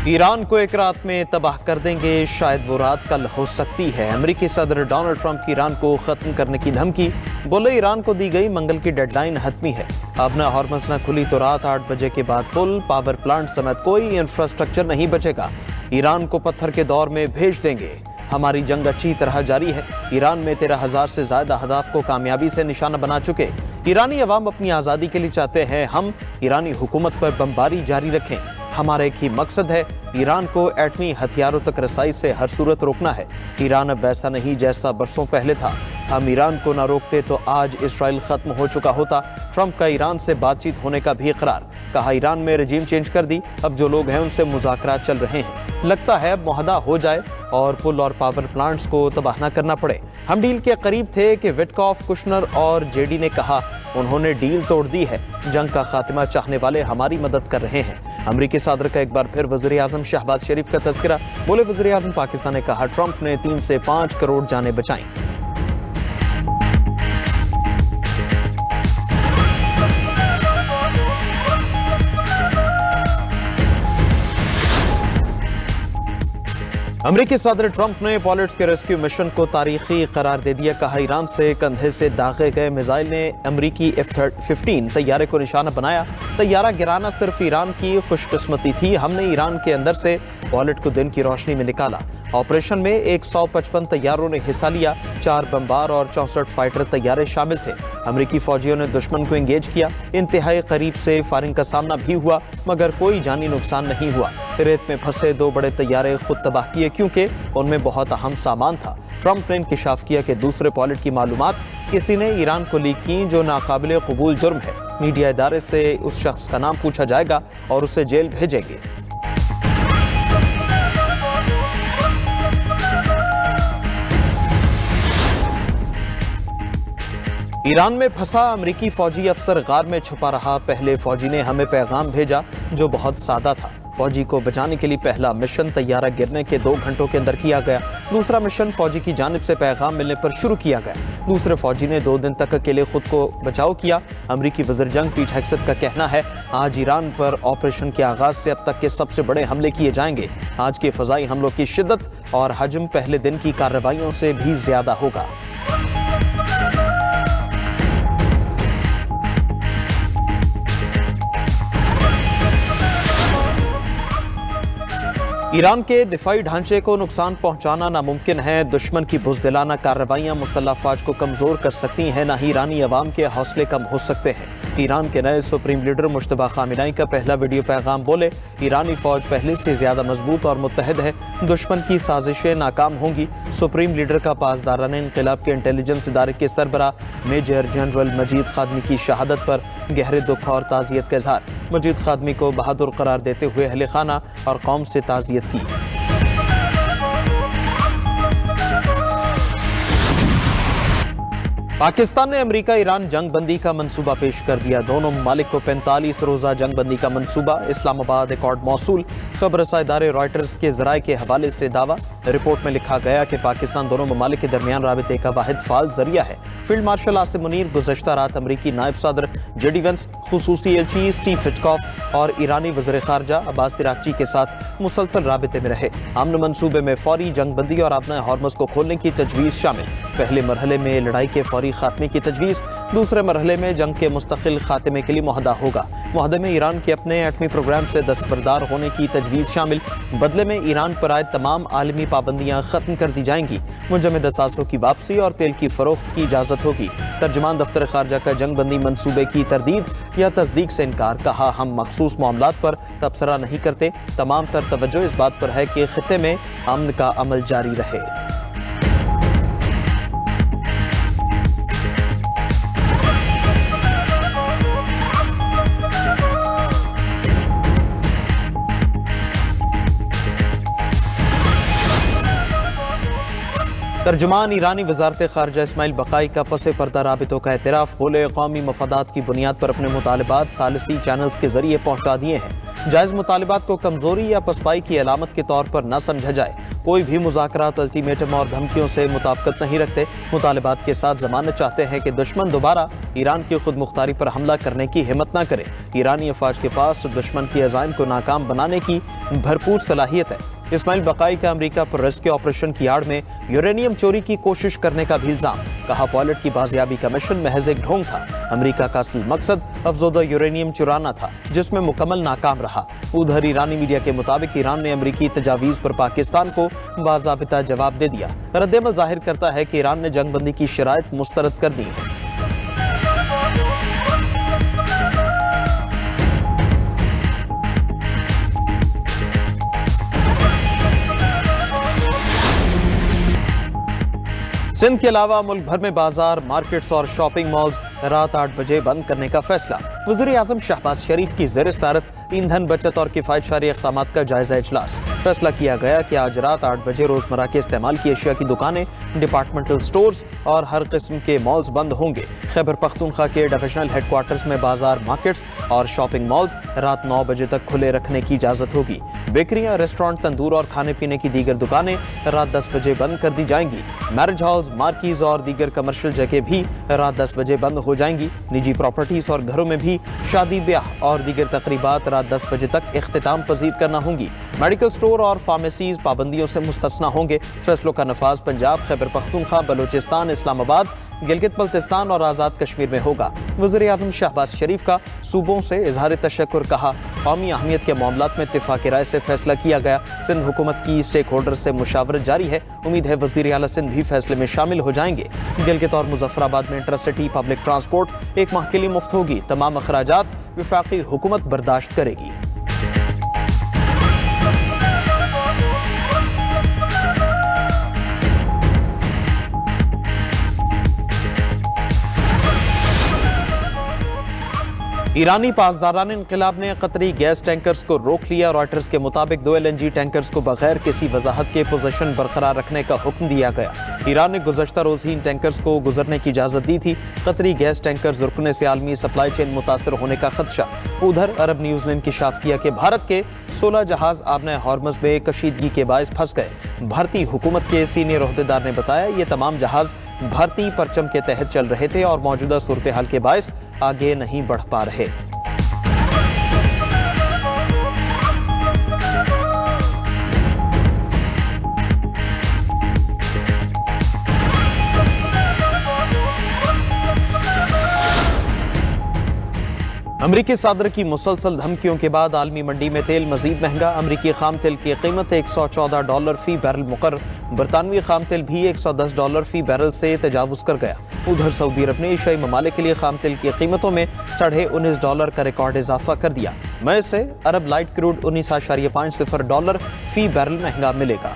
Iran को एक रात में तबाह कर देंगे, शायद वो रात कल हो सकती है। अमेरिकी सदर डोनाल्ड ट्रंप की ईरान को खत्म करने की धमकी, बोले ईरान को दी गई मंगल की डेडलाइन हतमी है। अब न हॉर्मज़ न खुली तो रात 8 बजे के बाद पुल, पावर प्लांट समेत कोई इंफ्रास्ट्रक्चर नहीं बचेगा। ईरान को पत्थर के दौर में भेज देंगे। हमारी जंग अच्छी तरह जारी है। ईरान में 13,000 से ज्यादा अहदाफ को कामयाबी से निशाना बना चुके। ईरानी अवाम अपनी आज़ादी के लिए चाहते हैं हम ईरानी हुकूमत पर बमबारी जारी रखें। हमारा एक ही मकसद है, ईरान को एटमी हथियारों तक रसाई से हर सूरत रोकना है। ईरान अब वैसा नहीं जैसा बरसों पहले था। हम ईरान को ना रोकते तो आज इसराइल खत्म हो चुका होता। ट्रंप का ईरान से बातचीत होने का भी इकरार, कहा ईरान में रजीम चेंज कर दी, अब जो लोग हैं उनसे मुज़ाकरात चल रहे हैं। लगता है मुआहदा हो जाए और पुल और पावर प्लांट्स को तबाह न करना पड़े। हम डील के करीब थे कि विटकॉफ, कुशनर और जेडी ने कहा उन्होंने डील तोड़ दी है। जंग का खात्मा चाहने वाले हमारी मदद कर रहे हैं। अमेरिकी सदर का एक बार फिर वज़ीर आज़म शहबाज शरीफ का तज़किरा, बोले वज़ीर आज़म पाकिस्तान ने कहा ट्रंप ने 3 से 5 करोड़ जानें बचाई। अमेरिकी सदर ट्रंप ने पायलट्स के रेस्क्यू मिशन को तारीखी करार दे दिया। कहा ईरान से कंधे से दागे गए मिसाइल ने अमेरिकी F-15 तैयारे को निशाना बनाया। तैयारा गिराना सिर्फ ईरान की खुशकिस्मती थी। हमने ईरान के अंदर से पायलट को दिन की रोशनी में निकाला। ऑपरेशन में 155 तैयारों ने हिस्सा लिया। 4 बमबार और 64 फाइटर तैयारे शामिल थे। अमेरिकी फौजियों ने दुश्मन को एंगेज किया। इंतहाई करीब से फायरिंग का सामना भी हुआ, मगर कोई जानी नुकसान नहीं हुआ। रेत में फंसे 2 बड़े तैयारे खुद तबाह किए क्योंकि उनमें बहुत अहम सामान था। ट्रंप ने इंकिशाफ किया कि दूसरे पायलट की मालूमात किसी ने ईरान को लीक की, जो नाकाबिले कबूल जुर्म है। मीडिया इदारे से उस शख्स का नाम पूछा जाएगा और उसे जेल भेजेंगे। ईरान में फंसा अमेरिकी फौजी अफसर गार में छुपा रहा। पहले फौजी ने हमें पैगाम भेजा जो बहुत सादा था। फौजी को बचाने के लिए पहला मिशन तैयारा गिरने के 2 घंटों के अंदर किया गया। दूसरा मिशन फौजी की जानिब से पैगाम मिलने पर शुरू किया गया। दूसरे फौजी ने 2 दिन तक अकेले खुद को बचाव किया। अमेरिकी वज़ीर जंग पीट हेग्सेथ का कहना है आज ईरान पर ऑपरेशन के आगाज से अब तक के सबसे बड़े हमले किए जाएंगे। आज के फजाई हमलों की शिद्दत और हजम पहले दिन की कार्रवाइयों से भी ज्यादा होगा। ईरान के दिफाई ढांचे को नुकसान पहुंचाना नामुमकिन है। दुश्मन की बुज़दिलाना कार्रवाइयां मुसल्लह फौज को कमजोर कर सकती हैं, ना ही ईरानी अवाम के हौसले कम हो सकते हैं। ईरान के नए सुप्रीम लीडर मुश्तबा खामिनाई का पहला वीडियो पैगाम, बोले ईरानी फौज पहले से ज्यादा मजबूत और मुत्तहद है। दुश्मन की साजिशें नाकाम होंगी। सुप्रीम लीडर का पासदारान इंक़िलाब के इंटेलिजेंस इदारे के सरबराह मेजर जनरल मजीद खादमी की शहादत पर गहरे दुख और ताज़ियत का इजहार। मजीद खादमी को बहादुर करार देते हुए अहले खाना और कौम से ताज़ियत की। पाकिस्तान ने अमेरिका ईरान जंग बंदी का मंसूबा पेश कर दिया। दोनों ममालिक को 45 रोज़ा जंग बंदी का मंसूबा। इस्लामाबाद अकॉर्ड मौसूल। खबरसा इदारे रॉयटर्स के ज़राए के हवाले से दावा। रिपोर्ट में लिखा गया कि पाकिस्तान दोनों ममालिक के दरमियान राबिते का वाहिद फाल जरिया है। फील्ड मार्शल आसिम मुनीर गुज़श्ता रात अमरीकी नायब सदर जेडी वेंस, खुसूसी एलची स्टीव विटकॉफ और ईरानी वज़ीर ख़ारजा अब्बास इराक़ची के साथ मुसलसल राबिते में रहे। अमन मंसूबे में फौरी जंग बंदी और अपना हॉर्मज़ को खोलने की तजवीज़ शामिल। पहले मरहले में लड़ाई के फौरी खात्मे की तजवीज़, दूसरे मरहले में जंग के मुस्तकिल खात्मे के लिए मुआहदा होगा। मुआहदे में ईरान के अपने एटमी प्रोग्राम से दस्तबरदार होने की तजवीज़ शामिल। बदले में ईरान पर आए तमाम आलमी पाबंदियाँ ख़त्म कर दी जाएंगी। मुंजमद असासों की वापसी और तेल की फ़रोख्त की इजाज़त होगी। तर्जुमान दफ्तर खारजा का जंग बंदी मनसूबे की तरदीद या तस्दीक से इनकार। कहा हम मखसूस मामलात पर तबसरा नहीं करते। तमाम तर तवज्जो इस बात पर है कि खित्ते में अमन का अमल जारी रहे। तर्जुमान ईरानी वजारत खारजा इस्माइल बकाई का पसे पर्दा राबितों का एतराफ़, बोले कौमी मफादात की बुनियाद पर अपने मुतालबात सालिसी चैनल्स के जरिए पहुंचा दिए हैं। जायज मुतालिबात को कमजोरी या पसपाई की अलामत के तौर पर न समझा जाए। कोई भी मुज़ाकरात अल्टीमेटम और धमकियों से मुताबिकत नहीं रखते। मुतालिबात के साथ जमानत चाहते हैं कि दुश्मन दोबारा ईरान की खुद मुख्तारी पर हमला करने की हिम्मत न करे। ईरानी अफवाज के पास दुश्मन की अज़ाइम को नाकाम बनाने की भरपूर सलाहियत है। इस्माइल बकाई का अमेरिका पर रेस्क्यू ऑपरेशन की आड़ में यूरेनियम चोरी की कोशिश करने का भी इल्जाम। कहा पायलट की बाजियाबी का मिशन महज एक ढोंग था। अमेरिका का असल मकसद अफजोदा यूरेनियम चुराना था, जिसमें मुकम्मल नाकाम रहा। उधर ईरानी मीडिया के मुताबिक ईरान ने अमेरिकी तजावीज़ पर पाकिस्तान को बाज़ाबिता जवाब दे दिया। रद्देमल जाहिर करता है कि ईरान ने जंगबंदी की शराइत मुस्तरद कर दी है। सिंध के अलावा मुल्क भर में बाजार, मार्केट्स और शॉपिंग मॉल्स रात 8 बजे बंद करने का फैसला। वज़ीर आज़म शहबाज शरीफ की ज़ेर सदारत ईंधन बचत और किफ़ायतशारी इक़दामात का जायजा इजलास। फैसला किया गया कि आज रात 8 बजे रोजमर्रा के इस्तेमाल की अशिया की दुकानें, डिपार्टमेंटल स्टोर्स और हर किस्म के मॉल्स बंद होंगे। खैबर पख्तूनख्वा के डिविजनल हेडक्वार्टर्स में बाजार, मार्केट्स और शॉपिंग मॉल्स रात 9 बजे तक खुले रखने की इजाजत होगी। बेकरियां, रेस्टोरेंट, तंदूर और खाने पीने की दीगर दुकानें रात 10 बजे बंद कर दी जाएंगी। मैरिज हॉल्स, मार्कीज और दीगर कमर्शियल जगह भी रात 10 बजे बंद हो जाएंगी। निजी प्रॉपर्टीज और घरों में भी शादी, ब्याह और दीगर तकरीबात रात 10 बजे तक इख्तिताम पजीर करना होंगी। मेडिकल स्टोर और फार्मेसीज पाबंदियों से मुस्तस्ना होंगे। फैसलों का नफाज पंजाब, खैबर पख्तूनख्वा, बलूचिस्तान, इस्लामाबाद, गिलगित बल्तिस्तान और आज़ाद कश्मीर में होगा। वज़ीर आज़म शहबाज शरीफ का सूबों से इजहार तशक्कुर। कहा, कौमी अहमियत के मामलात में इत्तेफाक राय से फैसला किया गया। सिंध हुकूमत की स्टेक होल्डर से मुशावरत जारी है। उम्मीद है वज़ीर आला सिंध भी फैसले में शामिल हो जाएंगे। गिलगित और मुजफ्फराबाद में इंटरसिटी पब्लिक ट्रांसपोर्ट 1 माह के लिए मुफ्त होगी। तमाम अखराजात वफाकी हुकूमत बर्दाश्त करेगी। ईरानी पासदारान इंक़िलाब ने कतरी गैस टैंकर्स को रोक लिया। रॉयटर्स के मुताबिक 2 LNG टैंकर्स को बगैर किसी वजाहत के पोजीशन बरकरार रखने का हुक्म दिया गया। ईरान ने गुज़श्ता रोज़ ही इन टैंकर्स को गुजरने की इजाज़त दी थी। कतरी गैस टैंकर्स रुकने से आलमी सप्लाई चेन मुतासर होने का खदशा। उधर अरब न्यूज़ ने इंकिशाफ किया कि भारत के 16 जहाज आबना हॉर्मज़ में कशीदगी के बायस फंस गए। भारतीय हुकूमत के सीनियर ओहदेदार ने बताया, ये तमाम जहाज भारतीय परचम के तहत चल रहे थे और मौजूदा सूरत हाल के बायस आगे नहीं बढ़ पा रहे। अमरीकी सदर की मुसलसल धमकियों के बाद आलमी मंडी में तेल मजीद महंगा। अमरीकी खाम तेल की कीमत $114 फी बैरल मुकर्रर। बरतानवी खाम तेल भी $110 फी बैरल से तजावुज़ कर गया। उधर सऊदी अरब ने एशियाई ममालिक के लिए खाम तेल की कीमतों में $19.5 का रिकॉर्ड इजाफा कर दिया। मई से अरब लाइट क्रूड $19.50 फी बैरल महंगा मिलेगा।